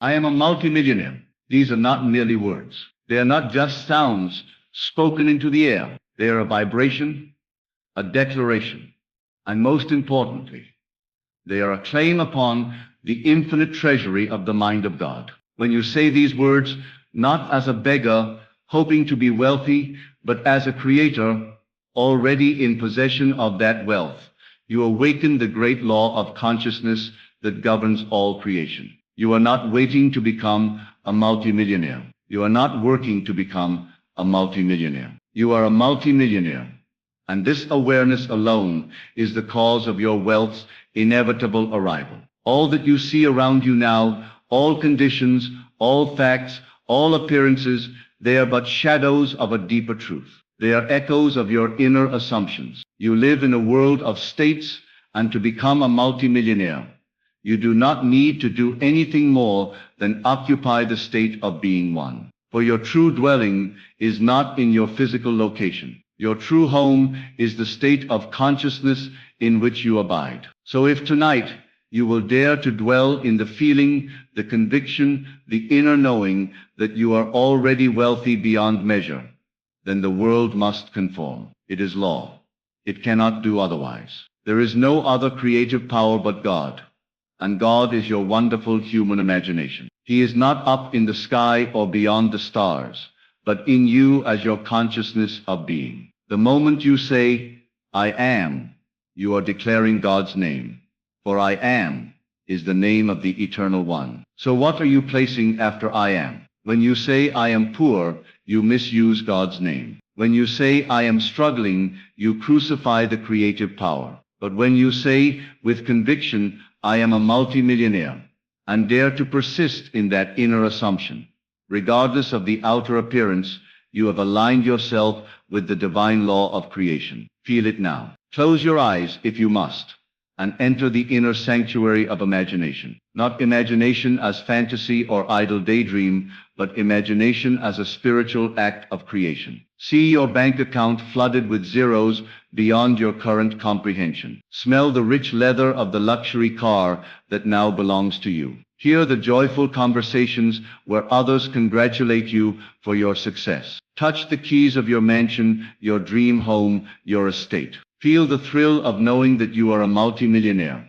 I am a multimillionaire. These are not merely words. They are not just sounds spoken into the air. They are a vibration, a declaration, and most importantly, they are a claim upon the infinite treasury of the mind of God. When you say these words, not as a beggar hoping to be wealthy, but as a creator already in possession of that wealth, you awaken the great law of consciousness that governs all creation. You are not waiting to become a multimillionaire. You are not working to become a multimillionaire. You are a multimillionaire. And this awareness alone is the cause of your wealth's inevitable arrival. All that you see around you now, all conditions, all facts, all appearances, they are but shadows of a deeper truth. They are echoes of your inner assumptions. You live in a world of states, and to become a multimillionaire, you do not need to do anything more than occupy the state of being one. For your true dwelling is not in your physical location. Your true home is the state of consciousness in which you abide. So if tonight you will dare to dwell in the feeling, the conviction, the inner knowing that you are already wealthy beyond measure, then the world must conform. It is law. It cannot do otherwise. There is no other creative power but God. And God is your wonderful human imagination. He is not up in the sky or beyond the stars, but in you as your consciousness of being. The moment you say, I am, you are declaring God's name. For I am is the name of the Eternal One. So what are you placing after I am? When you say I am poor, you misuse God's name. When you say I am struggling, you crucify the creative power. But when you say with conviction, I am a multimillionaire, and dare to persist in that inner assumption, regardless of the outer appearance, you have aligned yourself with the divine law of creation. Feel it now. Close your eyes if you must, and enter the inner sanctuary of imagination. Not imagination as fantasy or idle daydream, but imagination as a spiritual act of creation. See your bank account flooded with zeros beyond your current comprehension. Smell the rich leather of the luxury car that now belongs to you. Hear the joyful conversations where others congratulate you for your success. Touch the keys of your mansion, your dream home, your estate. Feel the thrill of knowing that you are a multimillionaire.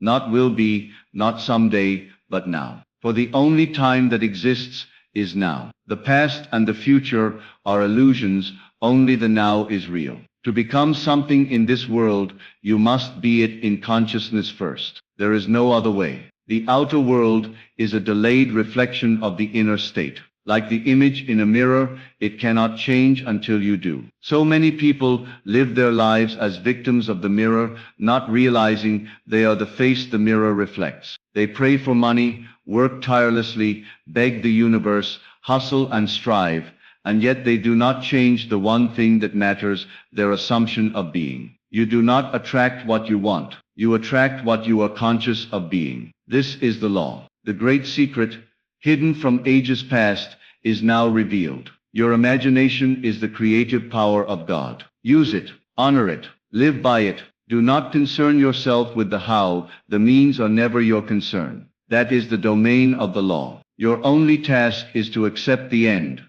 Not will be, not someday, but now. For the only time that exists is now. The past and the future are illusions, only the now is real. To become something in this world, you must be it in consciousness first. There is no other way. The outer world is a delayed reflection of the inner state. Like the image in a mirror, it cannot change until you do. So many people live their lives as victims of the mirror, not realizing they are the face the mirror reflects. They pray for money, work tirelessly, beg the universe, hustle and strive, and yet they do not change the one thing that matters, their assumption of being. You do not attract what you want. You attract what you are conscious of being. This is the law. The great secret, hidden from ages past, is now revealed. Your imagination is the creative power of God. Use it, honor it, live by it. Do not concern yourself with the how. The means are never your concern. That is the domain of the law. Your only task is to accept the end,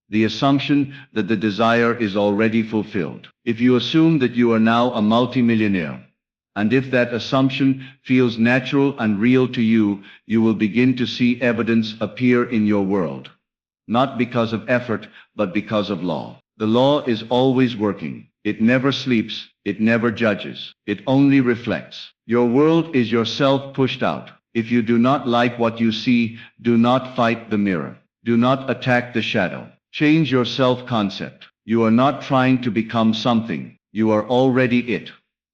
the assumption that the desire is already fulfilled. If you assume that you are now a multimillionaire, and if that assumption feels natural and real to you, you will begin to see evidence appear in your world. Not because of effort, but because of law. The law is always working. It never sleeps. It never judges. It only reflects. Your world is yourself pushed out. If you do not like what you see, do not fight the mirror. Do not attack the shadow. Change your self-concept. You are not trying to become something. You are already it.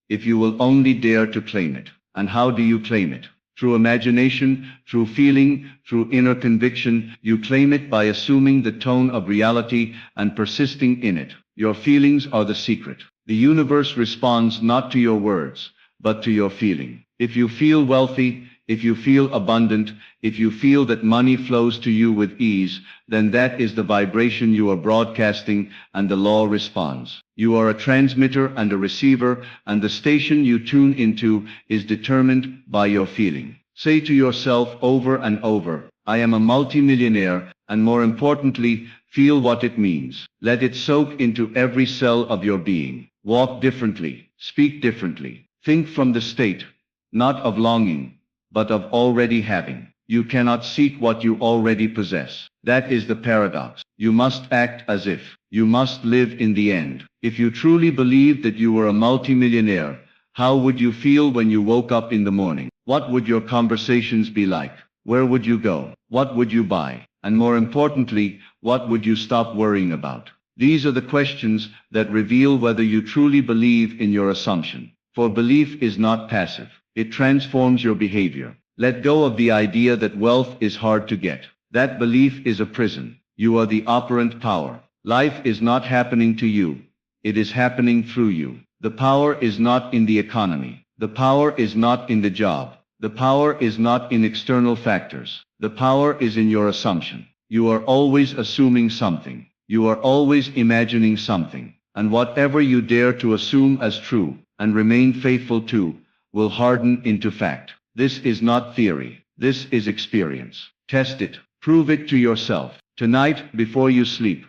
If you will only dare to claim it. And how do you claim it? Through imagination, through feeling, through inner conviction. You claim it by assuming the tone of reality and persisting in it. Your feelings are the secret. The universe responds not to your words, but to your feeling. If you feel wealthy, if you feel abundant, if you feel that money flows to you with ease, then that is the vibration you are broadcasting, and the law responds. You are a transmitter and a receiver, and the station you tune into is determined by your feeling. Say to yourself over and over, I am a multimillionaire, and more importantly, feel what it means. Let it soak into every cell of your being. Walk differently, speak differently, think from the state, not of longing, but of already having. You cannot seek what you already possess. That is the paradox. You must act as if. You must live in the end. If you truly believed that you were a multimillionaire, how would you feel when you woke up in the morning? What would your conversations be like? Where would you go? What would you buy? And more importantly, what would you stop worrying about? These are the questions that reveal whether you truly believe in your assumption. For belief is not passive. It transforms your behavior. Let go of the idea that wealth is hard to get. That belief is a prison. You are the operant power. Life is not happening to you. It is happening through you. The power is not in the economy. The power is not in the job. The power is not in external factors. The power is in your assumption. You are always assuming something. You are always imagining something. And whatever you dare to assume as true, and remain faithful to, will harden into fact. This is not theory. This is experience. Test it. Prove it to yourself. Tonight, before you sleep,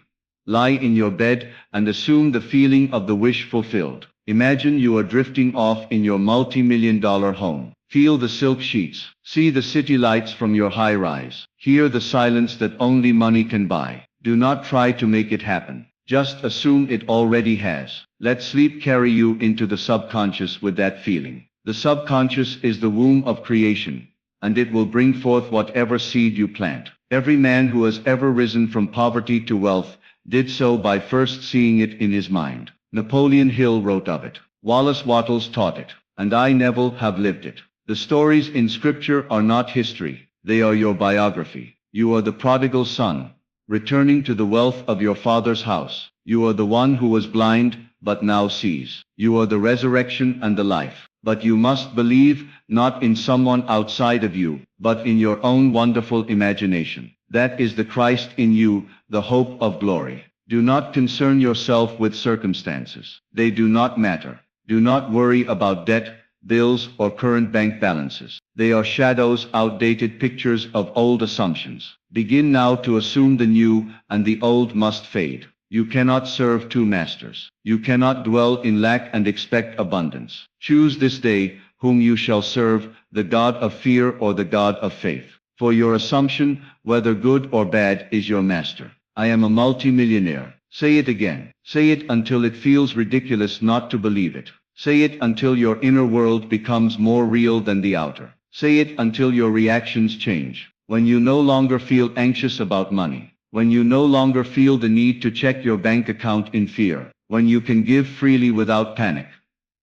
lie in your bed and assume the feeling of the wish fulfilled. Imagine you are drifting off in your multi-million-dollar home. Feel the silk sheets. See the city lights from your high-rise. Hear the silence that only money can buy. Do not try to make it happen. Just assume it already has. Let sleep carry you into the subconscious with that feeling. The subconscious is the womb of creation, and it will bring forth whatever seed you plant. Every man who has ever risen from poverty to wealth did so by first seeing it in his mind. Napoleon Hill wrote of it. Wallace Wattles taught it. And I, Neville, have lived it. The stories in Scripture are not history. They are your biography. You are the prodigal son, returning to the wealth of your father's house. You are the one who was blind, but now sees. You are the resurrection and the life. But you must believe not in someone outside of you, but in your own wonderful imagination. That is the Christ in you, the hope of glory. Do not concern yourself with circumstances. They do not matter. Do not worry about debt, bills, or current bank balances. They are shadows, outdated pictures of old assumptions. Begin now to assume the new, and the old must fade. You cannot serve two masters. You cannot dwell in lack and expect abundance. Choose this day whom you shall serve, the God of fear or the God of faith. For your assumption, whether good or bad, is your master. I am a multimillionaire. Say it again. Say it until it feels ridiculous not to believe it. Say it until your inner world becomes more real than the outer. Say it until your reactions change. When you no longer feel anxious about money. When you no longer feel the need to check your bank account in fear. When you can give freely without panic.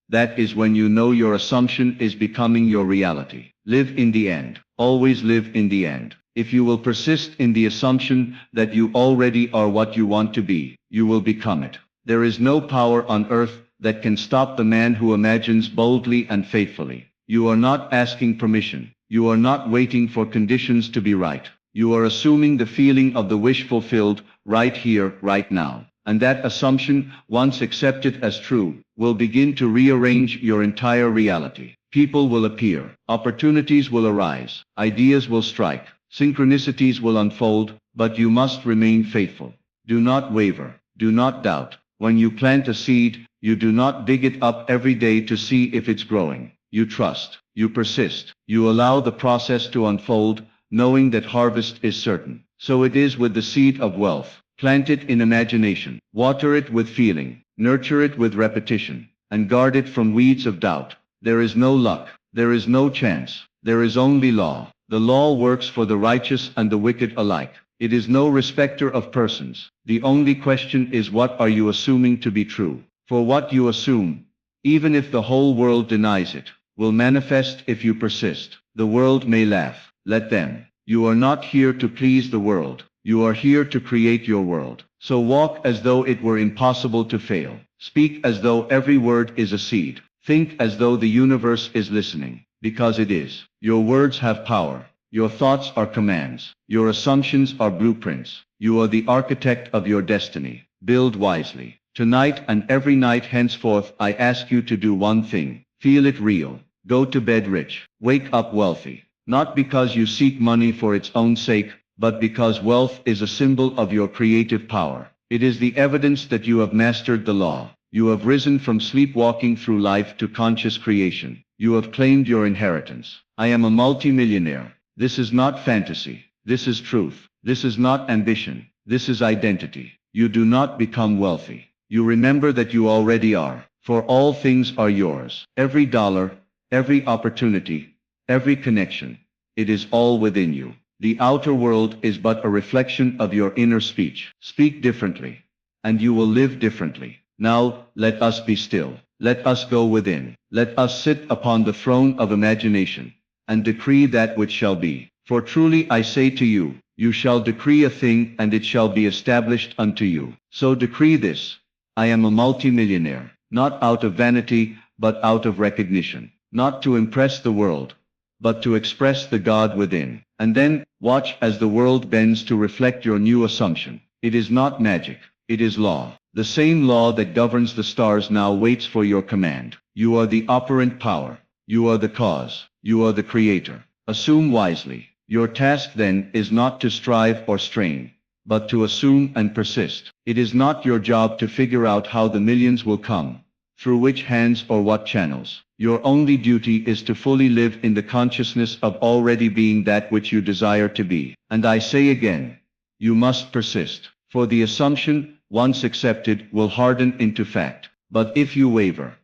That is when you know your assumption is becoming your reality. Live in the end. Always live in the end. If you will persist in the assumption that you already are what you want to be, you will become it. There is no power on earth that can stop the man who imagines boldly and faithfully. You are not asking permission. You are not waiting for conditions to be right. You are assuming the feeling of the wish fulfilled right here, right now. And that assumption, once accepted as true, will begin to rearrange your entire reality. People will appear. Opportunities will arise. Ideas will strike. Synchronicities will unfold, but you must remain faithful. Do not waver. Do not doubt. When you plant a seed, you do not dig it up every day to see if it's growing. You trust. You persist. You allow the process to unfold, knowing that harvest is certain. So it is with the seed of wealth. Plant it in imagination. Water it with feeling. Nurture it with repetition. And guard it from weeds of doubt. There is no luck. There is no chance. There is only law. The law works for the righteous and the wicked alike. It is no respecter of persons. The only question is, what are you assuming to be true? For what you assume, even if the whole world denies it, will manifest if you persist. The world may laugh. Let them. You are not here to please the world. You are here to create your world. So walk as though it were impossible to fail. Speak as though every word is a seed. Think as though the universe is listening. Because it is. Your words have power. Your thoughts are commands. Your assumptions are blueprints. You are the architect of your destiny. Build wisely. Tonight and every night henceforth, I ask you to do one thing. Feel it real. Go to bed rich. Wake up wealthy. Not because you seek money for its own sake, but because wealth is a symbol of your creative power. It is the evidence that you have mastered the law. You have risen from sleepwalking through life to conscious creation. You have claimed your inheritance. I am a multimillionaire. This is not fantasy. This is truth. This is not ambition. This is identity. You do not become wealthy. You remember that you already are. For all things are yours. Every dollar, every opportunity, every connection. It is all within you. The outer world is but a reflection of your inner speech. Speak differently, and you will live differently. Now, let us be still. Let us go within. Let us sit upon the throne of imagination, and decree that which shall be. For truly I say to you, you shall decree a thing and it shall be established unto you. So decree this: I am a multimillionaire, not out of vanity, but out of recognition, not to impress the world, but to express the God within. And then, watch as the world bends to reflect your new assumption. It is not magic, it is law. The same law that governs the stars now waits for your command. You are the operant power. You are the cause. You are the creator. Assume wisely. Your task then is not to strive or strain, but to assume and persist. It is not your job to figure out how the millions will come, through which hands or what channels. Your only duty is to fully live in the consciousness of already being that which you desire to be. And I say again, you must persist, for the assumption, once accepted, will harden into fact. But if you waver,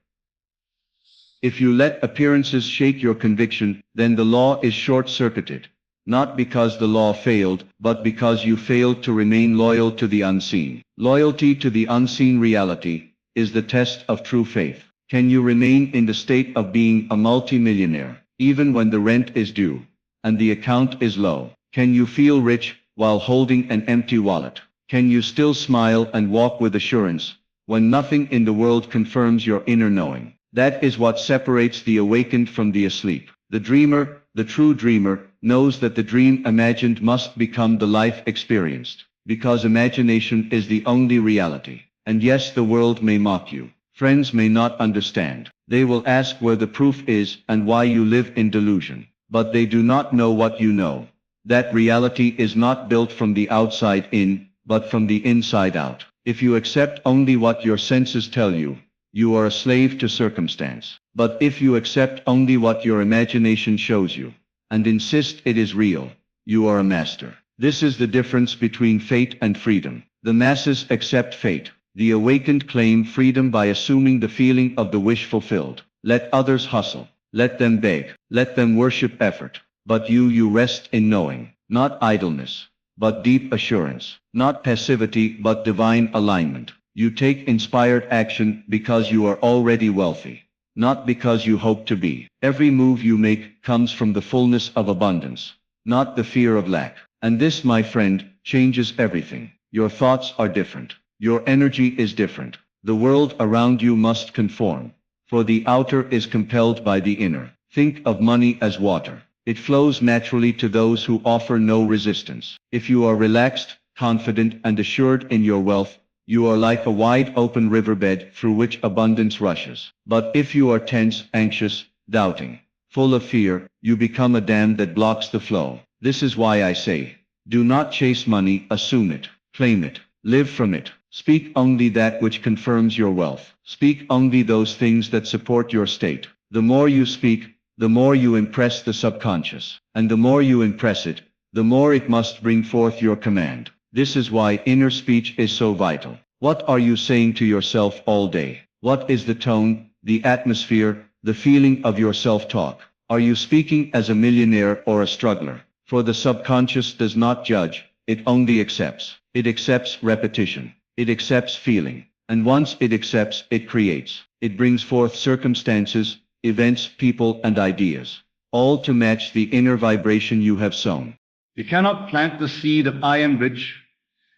if you let appearances shake your conviction, then the law is short-circuited, not because the law failed, but because you failed to remain loyal to the unseen. Loyalty to the unseen reality is the test of true faith. Can you remain in the state of being a multimillionaire, even when the rent is due, and the account is low? Can you feel rich while holding an empty wallet? Can you still smile and walk with assurance, when nothing in the world confirms your inner knowing? That is what separates the awakened from the asleep. The dreamer, the true dreamer, knows that the dream imagined must become the life experienced, because imagination is the only reality. And yes, the world may mock you. Friends may not understand. They will ask where the proof is and why you live in delusion. But they do not know what you know. That reality is not built from the outside in, but from the inside out. If you accept only what your senses tell you, you are a slave to circumstance. But if you accept only what your imagination shows you, and insist it is real, you are a master. This is the difference between fate and freedom. The masses accept fate. The awakened claim freedom by assuming the feeling of the wish fulfilled. Let others hustle. Let them beg. Let them worship effort. But you rest in knowing. Not idleness, but deep assurance. Not passivity, but divine alignment. You take inspired action because you are already wealthy, not because you hope to be. Every move you make comes from the fullness of abundance, not the fear of lack. And this, my friend, changes everything. Your thoughts are different. Your energy is different. The world around you must conform, for the outer is compelled by the inner. Think of money as water. It flows naturally to those who offer no resistance. If you are relaxed, confident, and assured in your wealth, you are like a wide open riverbed through which abundance rushes. But if you are tense, anxious, doubting, full of fear, you become a dam that blocks the flow. This is why I say, do not chase money, assume it, claim it, live from it. Speak only that which confirms your wealth. Speak only those things that support your state. The more you speak, the more you impress the subconscious. And the more you impress it, the more it must bring forth your command. This is why inner speech is so vital. What are you saying to yourself all day? What is the tone, the atmosphere, the feeling of your self-talk? Are you speaking as a millionaire or a struggler? For the subconscious does not judge, it only accepts. It accepts repetition. It accepts feeling. And once it accepts, it creates. It brings forth circumstances, events, people, and ideas, all to match the inner vibration you have sown. You cannot plant the seed of I am rich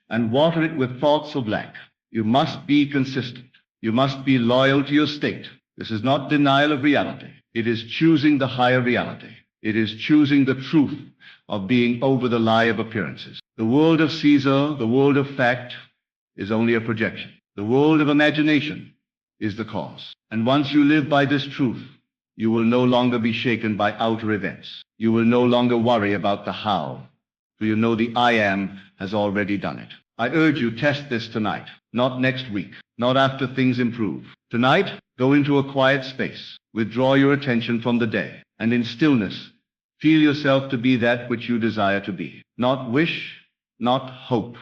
and water it with thoughts of lack. You must be consistent. You must be loyal to your state. This is not denial of reality. It is choosing the higher reality. It is choosing the truth of being over the lie of appearances. The world of Caesar, the world of fact, is only a projection. The world of imagination is the cause. And once you live by this truth, You will no longer be shaken by outer events. You will no longer worry about the how, for you know the I am has already done it. I urge you, test this tonight, not next week, not after things improve. Tonight, go into a quiet space, withdraw your attention from the day, and in stillness, feel yourself to be that which you desire to be. Not wish, not hope,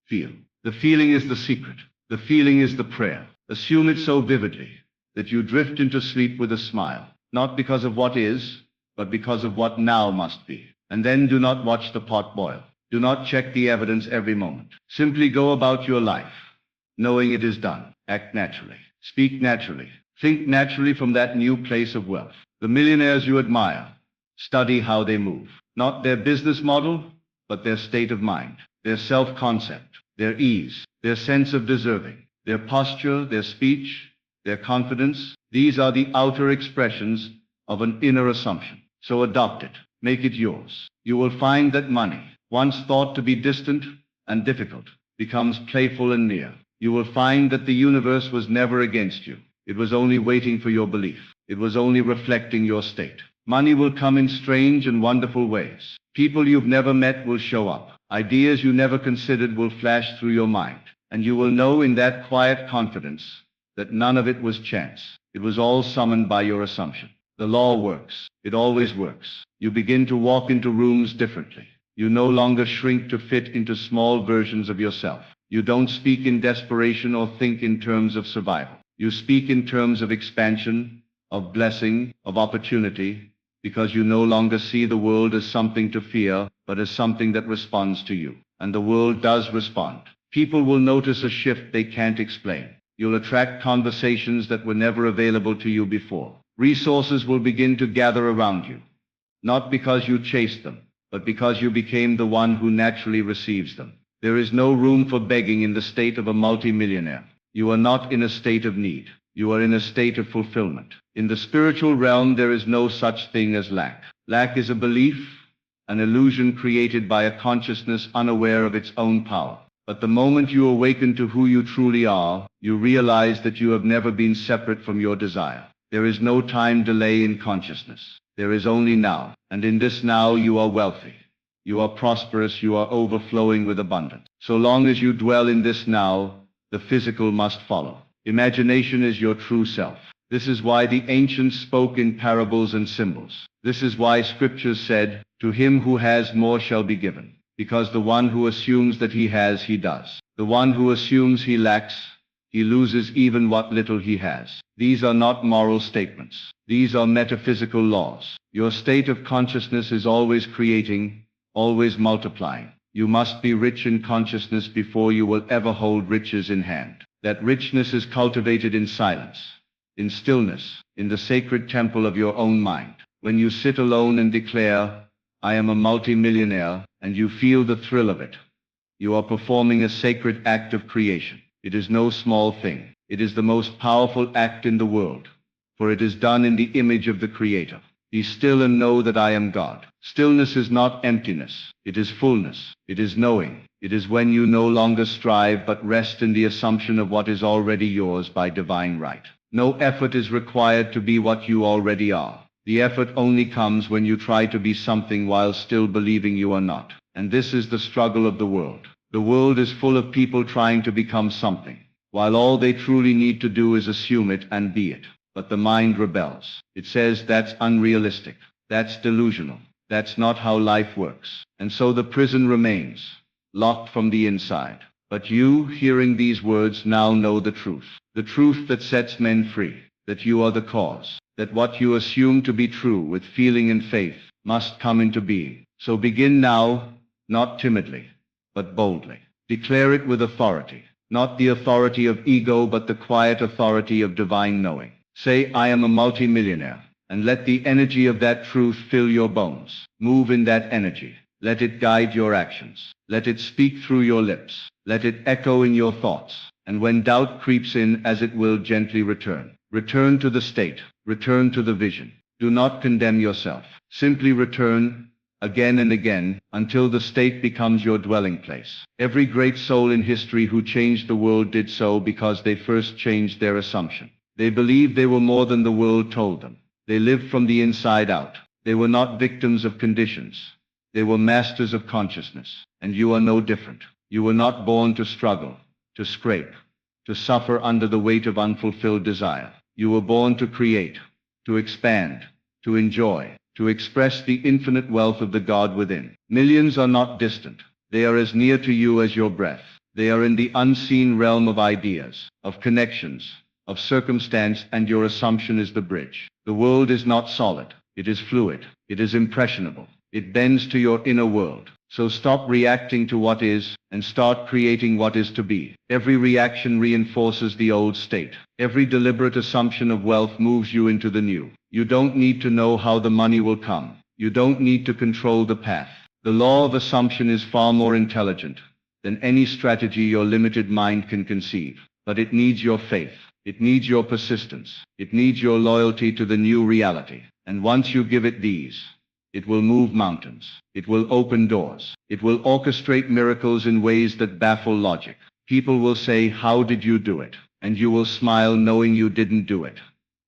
feel. The feeling is the secret. The feeling is the prayer. Assume it so vividly that you drift into sleep with a smile, not because of what is, but because of what now must be. And then do not watch the pot boil. Do not check the evidence every moment. Simply go about your life, knowing it is done. Act naturally. Speak naturally. Think naturally from that new place of wealth. The millionaires you admire, study how they move. Not their business model, but their state of mind, their self-concept, their ease, their sense of deserving, their posture, their speech, their confidence. These are the outer expressions of an inner assumption. So adopt it. Make it yours. You will find that money, once thought to be distant and difficult, becomes playful and near. You will find that the universe was never against you. It was only waiting for your belief. It was only reflecting your state. Money will come in strange and wonderful ways. People you've never met will show up. Ideas you never considered will flash through your mind. And you will know in that quiet confidence that none of it was chance. It was all summoned by your assumption. The law works. It always works. You begin to walk into rooms differently. You no longer shrink to fit into small versions of yourself. You don't speak in desperation or think in terms of survival. You speak in terms of expansion, of blessing, of opportunity, because you no longer see the world as something to fear, but as something that responds to you. And the world does respond. People will notice a shift they can't explain. You'll attract conversations that were never available to you before. Resources will begin to gather around you, not because you chased them, but because you became the one who naturally receives them. There is no room for begging in the state of a multi-millionaire. You are not in a state of need. You are in a state of fulfillment. In the spiritual realm, there is no such thing as lack. Lack is a belief, an illusion created by a consciousness unaware of its own power. But the moment you awaken to who you truly are, you realize that you have never been separate from your desire. There is no time delay in consciousness. There is only now. And in this now, you are wealthy. You are prosperous. You are overflowing with abundance. So long as you dwell in this now, the physical must follow. Imagination is your true self. This is why the ancients spoke in parables and symbols. This is why scriptures said, "To him who has more shall be given." Because the one who assumes that he has, he does. The one who assumes he lacks, he loses even what little he has. These are not moral statements. These are metaphysical laws. Your state of consciousness is always creating, always multiplying. You must be rich in consciousness before you will ever hold riches in hand. That richness is cultivated in silence, in stillness, in the sacred temple of your own mind. When you sit alone and declare, "I am a multi-millionaire," and you feel the thrill of it, you are performing a sacred act of creation. It is no small thing. It is the most powerful act in the world, for it is done in the image of the Creator. Be still and know that I am God. Stillness is not emptiness. It is fullness. It is knowing. It is when you no longer strive but rest in the assumption of what is already yours by divine right. No effort is required to be what you already are. The effort only comes when you try to be something while still believing you are not. And this is the struggle of the world. The world is full of people trying to become something, while all they truly need to do is assume it and be it. But the mind rebels. It says that's unrealistic. That's delusional. That's not how life works. And so the prison remains, locked from the inside. But you, hearing these words, now know the truth that sets men free, that you are the cause, that what you assume to be true with feeling and faith must come into being. So begin now, not timidly, but boldly. Declare it with authority, not the authority of ego, but the quiet authority of divine knowing. Say, "I am a multi-millionaire," and let the energy of that truth fill your bones. Move in that energy. Let it guide your actions. Let it speak through your lips. Let it echo in your thoughts. And when doubt creeps in, as it will, gently return. Return to the state. Return to the vision. Do not condemn yourself. Simply return, again and again, until the state becomes your dwelling place. Every great soul in history who changed the world did so because they first changed their assumption. They believed they were more than the world told them. They lived from the inside out. They were not victims of conditions. They were masters of consciousness. And you are no different. You were not born to struggle, to scrape, to suffer under the weight of unfulfilled desire. You were born to create, to expand, to enjoy, to express the infinite wealth of the God within. Millions are not distant. They are as near to you as your breath. They are in the unseen realm of ideas, of connections, of circumstance, and your assumption is the bridge. The world is not solid. It is fluid. It is impressionable. It bends to your inner world. So stop reacting to what is, and start creating what is to be. Every reaction reinforces the old state. Every deliberate assumption of wealth moves you into the new. You don't need to know how the money will come. You don't need to control the path. The law of assumption is far more intelligent than any strategy your limited mind can conceive. But it needs your faith. It needs your persistence. It needs your loyalty to the new reality. And once you give it these, it will move mountains. It will open doors. It will orchestrate miracles in ways that baffle logic. People will say, "How did you do it?" And you will smile knowing you didn't do it.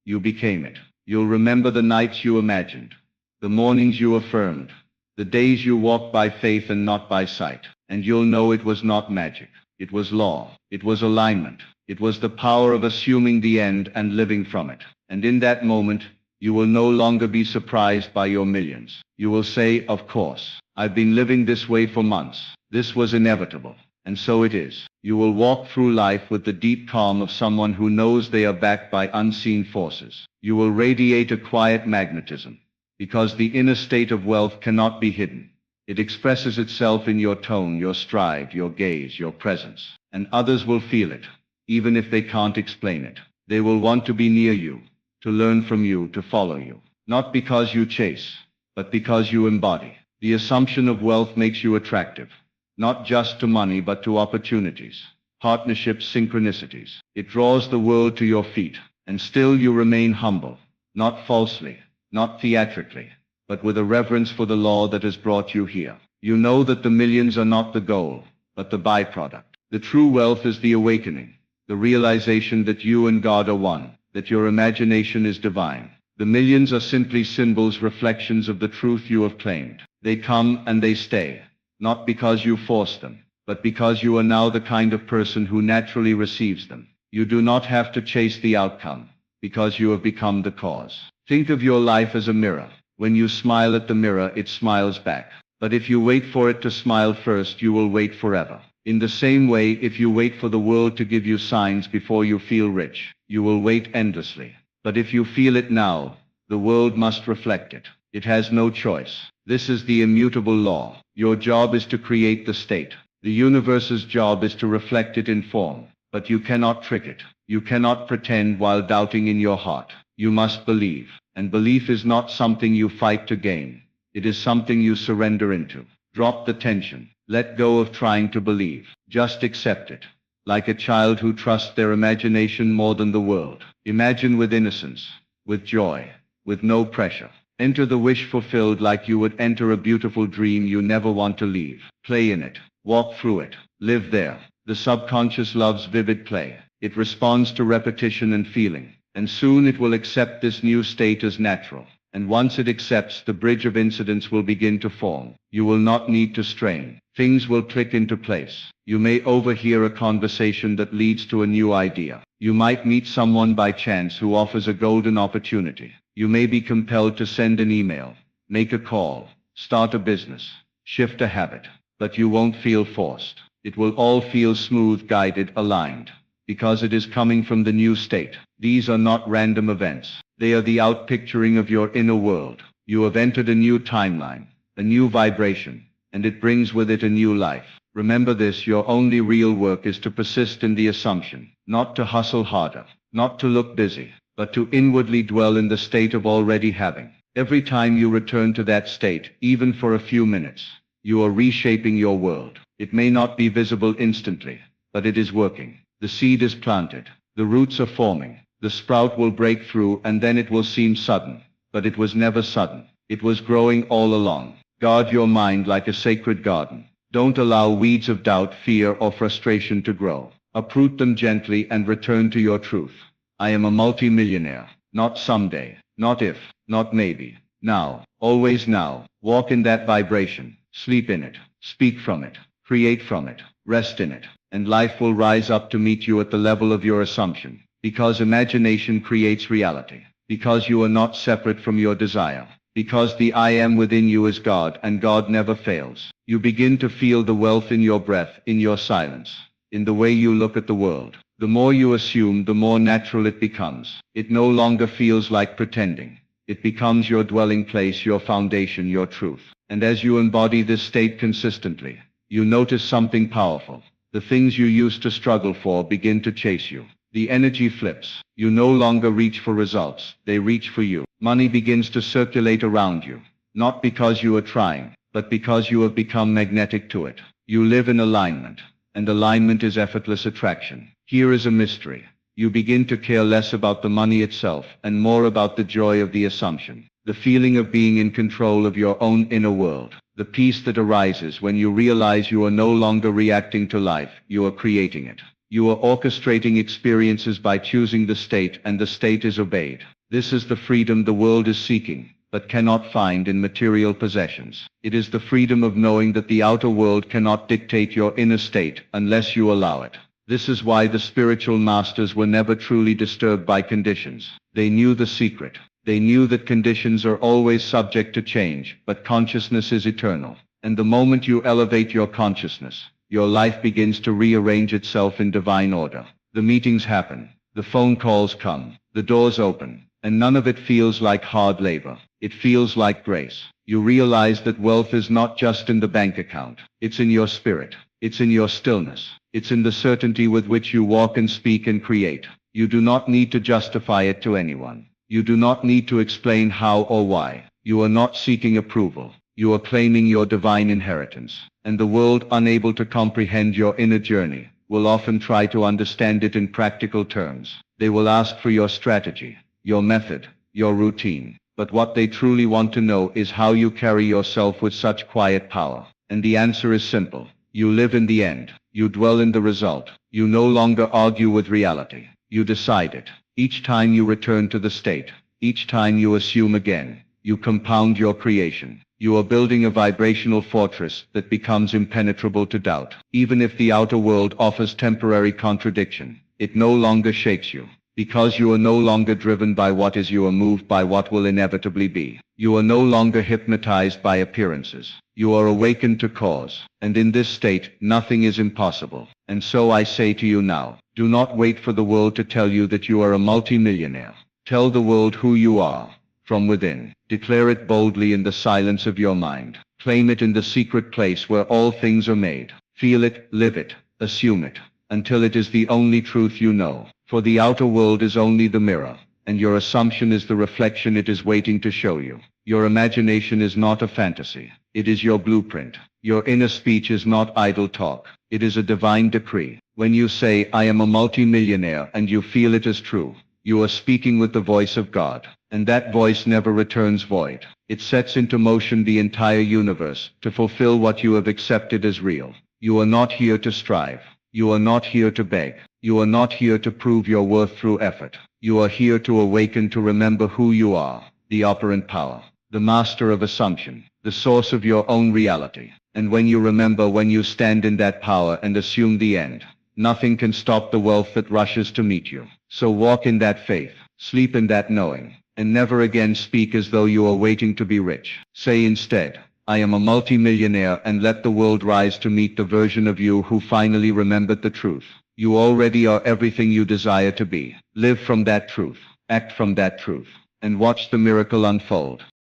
You became it. You'll remember the nights you imagined, the mornings you affirmed, the days you walked by faith and not by sight. And you'll know it was not magic. It was law. It was alignment. It was the power of assuming the end and living from it. And in that moment, you will no longer be surprised by your millions. You will say, "Of course, I've been living this way for months. This was inevitable." And so it is. You will walk through life with the deep calm of someone who knows they are backed by unseen forces. You will radiate a quiet magnetism, because the inner state of wealth cannot be hidden. It expresses itself in your tone, your stride, your gaze, your presence. And others will feel it, even if they can't explain it. They will want to be near you, to learn from you, to follow you. Not because you chase, but because you embody. The assumption of wealth makes you attractive, not just to money but to opportunities, partnerships, synchronicities. It draws the world to your feet, and still you remain humble, not falsely, not theatrically, but with a reverence for the law that has brought you here. You know that the millions are not the goal, but the byproduct. The true wealth is the awakening, the realization that you and God are one, that your imagination is divine. The millions are simply symbols, reflections of the truth you have claimed. They come and they stay, not because you force them, but because you are now the kind of person who naturally receives them. You do not have to chase the outcome, because you have become the cause. Think of your life as a mirror. When you smile at the mirror, it smiles back. But if you wait for it to smile first, you will wait forever. In the same way, if you wait for the world to give you signs before you feel rich, you will wait endlessly. But if you feel it now, the world must reflect it. It has no choice. This is the immutable law. Your job is to create the state. The universe's job is to reflect it in form. But you cannot trick it. You cannot pretend while doubting in your heart. You must believe. And belief is not something you fight to gain. It is something you surrender into. Drop the tension. Let go of trying to believe. Just accept it. Like a child who trusts their imagination more than the world. Imagine with innocence, with joy, with no pressure. Enter the wish fulfilled like you would enter a beautiful dream you never want to leave. Play in it. Walk through it. Live there. The subconscious loves vivid play. It responds to repetition and feeling. And soon it will accept this new state as natural. And once it accepts, the bridge of incidents will begin to form. You will not need to strain. Things will click into place. You may overhear a conversation that leads to a new idea. You might meet someone by chance who offers a golden opportunity. You may be compelled to send an email, make a call, start a business, shift a habit. But you won't feel forced. It will all feel smooth, guided, aligned. Because it is coming from the new state. These are not random events. They are the outpicturing of your inner world. You have entered a new timeline, a new vibration, and it brings with it a new life. Remember this, your only real work is to persist in the assumption, not to hustle harder, not to look busy, but to inwardly dwell in the state of already having. Every time you return to that state, even for a few minutes, you are reshaping your world. It may not be visible instantly, but it is working. The seed is planted. The roots are forming. The sprout will break through, and then it will seem sudden. But it was never sudden. It was growing all along. Guard your mind like a sacred garden. Don't allow weeds of doubt, fear, or frustration to grow. Uproot them gently and return to your truth. I am a multi-millionaire. Not someday, Not if, not maybe. Now, always now. Walk in that vibration. Sleep in it. Speak from it. Create from it. Rest in it. And life will rise up to meet you at the level of your assumption. Because imagination creates reality. Because you are not separate from your desire. Because the I am within you is God, and God never fails. You begin to feel the wealth in your breath, in your silence, in the way you look at the world. The more you assume, the more natural it becomes. It no longer feels like pretending. It becomes your dwelling place, your foundation, your truth. And as you embody this state consistently, you notice something powerful. The things you used to struggle for begin to chase you. The energy flips. You no longer reach for results, they reach for you. Money begins to circulate around you, not because you are trying, but because you have become magnetic to it. You live in alignment, and alignment is effortless attraction. Here is a mystery. You begin to care less about the money itself and more about the joy of the assumption, the feeling of being in control of your own inner world, the peace that arises when you realize you are no longer reacting to life, you are creating it. You are orchestrating experiences by choosing the state, and the state is obeyed. This is the freedom the world is seeking, but cannot find in material possessions. It is the freedom of knowing that the outer world cannot dictate your inner state unless you allow it. This is why the spiritual masters were never truly disturbed by conditions. They knew the secret. They knew that conditions are always subject to change, but consciousness is eternal. And the moment you elevate your consciousness, your life begins to rearrange itself in divine order. The meetings happen, the phone calls come, the doors open, and none of it feels like hard labor. It feels like grace. You realize that wealth is not just in the bank account. It's in your spirit. It's in your stillness. It's in the certainty with which you walk and speak and create. You do not need to justify it to anyone. You do not need to explain how or why. You are not seeking approval. You are claiming your divine inheritance. And the world, unable to comprehend your inner journey, will often try to understand it in practical terms. They will ask for your strategy, your method, your routine. But what they truly want to know is how you carry yourself with such quiet power. And the answer is simple. You live in the end. You dwell in the result. You no longer argue with reality. You decide it. Each time you return to the state, each time you assume again, you compound your creation. You are building a vibrational fortress that becomes impenetrable to doubt. Even if the outer world offers temporary contradiction, it no longer shakes you. Because you are no longer driven by what is, you are moved by what will inevitably be. You are no longer hypnotized by appearances. You are awakened to cause. And in this state, nothing is impossible. And so I say to you now, do not wait for the world to tell you that you are a multi-millionaire. Tell the world who you are. From within. Declare it boldly in the silence of your mind. Claim it in the secret place where all things are made. Feel it, live it, assume it, until it is the only truth you know. For the outer world is only the mirror, and your assumption is the reflection it is waiting to show you. Your imagination is not a fantasy. It is your blueprint. Your inner speech is not idle talk. It is a divine decree. When you say, I am a multi-millionaire, and you feel it as true, you are speaking with the voice of God. And that voice never returns void. It sets into motion the entire universe to fulfill what you have accepted as real. You are not here to strive. You are not here to beg. You are not here to prove your worth through effort. You are here to awaken, to remember who you are, the operant power, the master of assumption, the source of your own reality. And when you remember, when you stand in that power and assume the end, nothing can stop the wealth that rushes to meet you. So walk in that faith, sleep in that knowing. And never again speak as though you are waiting to be rich. Say instead, I am a multi-millionaire, and let the world rise to meet the version of you who finally remembered the truth. You already are everything you desire to be. Live from that truth. Act from that truth. And watch the miracle unfold.